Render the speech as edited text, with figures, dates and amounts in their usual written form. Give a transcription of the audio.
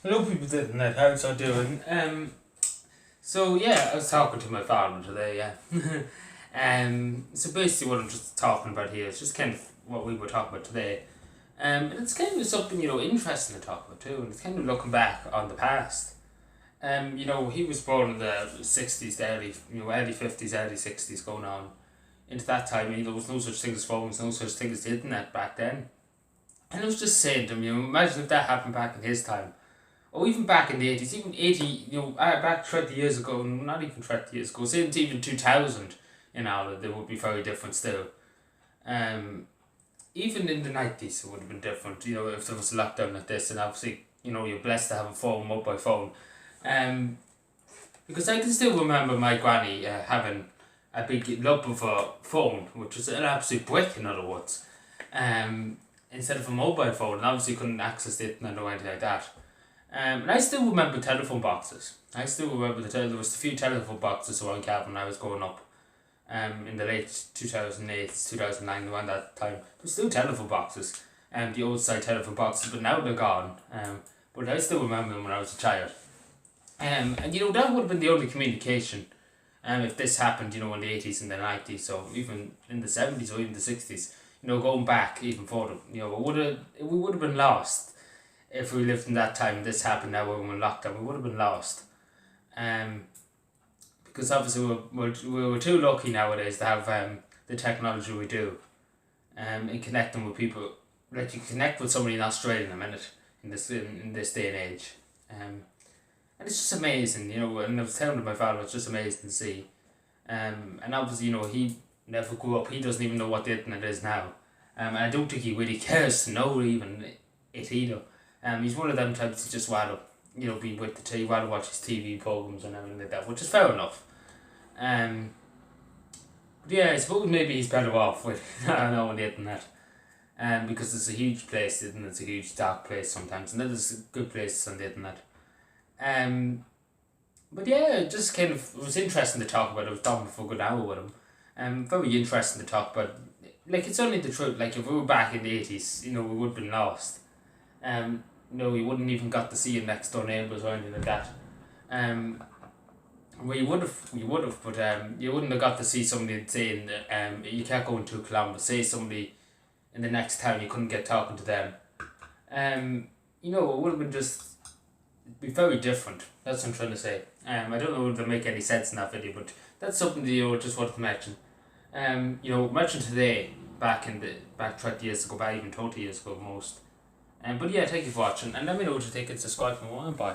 Hello, people sitting in that house are doing. So yeah, I was talking to my father today. Yeah. So basically, what I'm just talking about here is just kind of what we were talking about today. And it's kind of something interesting to talk about too, and it's kind of looking back on the past. He was born in the '60s, the early '50s, early '60s, going on into that time. There was no such thing as phones, no such thing as the internet back then. And I was just saying to him, imagine if that happened back in his time. Or even back in the 80s, even 80, back 20 years ago, not even 20 years ago, say it's even 2000 in Ireland, it would be very different still. Um, Even in the 90s, it would have been different, if there was a lockdown like this, and obviously, you're blessed to have a phone, mobile phone. Um, because I can still remember my granny having a big lump of a phone, which was an absolute brick, in other words, um, instead of a mobile phone, and obviously couldn't access the internet or anything like that. And I still remember telephone boxes. I still remember there was a few telephone boxes around Cavan when I was growing up. In the late 2008, 2009, around that time, there were still telephone boxes. The old side telephone boxes, but now they're gone. But I still remember them when I was a child. And that would have been the only communication. If this happened, in the 80s and the 90s, or even in the 70s or even the 60s, going back even further, we would have been lost if we lived in that time. This happened now when we were in lockdown, we would have been lost. Um, because obviously we're too lucky nowadays to have the technology we do. And connecting with people, like you connect with somebody in Australia in a minute in this day and age. And it's just amazing, and I was telling my father, it's just amazing to see. And obviously, he never grew up, he doesn't even know what the internet is now. And I don't think he really cares to know even it either. He's one of them types that just rather, be with the TV, rather watch his TV programs and everything like that, which is fair enough. But yeah, I suppose maybe he's better off with not knowing the internet. Because it's a huge place, isn't it? It's a huge dark place sometimes, and there's good places on the internet. But yeah, it just kind of it was interesting to talk about. I was talking for a good hour with him. Very interesting to talk about. Like, it's only the truth. Like, if we were back in the 80s, we would have been lost. We wouldn't even got to see your next door neighbours or anything like that. Well, you would have, but you wouldn't have got to see somebody saying that you can't go in 2 kilometres. Say somebody in the next town, you couldn't get talking to them. It would have been just be very different. That's what I'm trying to say. I don't know if it'll make any sense in that video, but that's something that just wanted to mention. Imagine today, back 20 years ago, back even 30 years ago most. But yeah, thank you for watching, and let me know what you think and subscribe for more, and bye.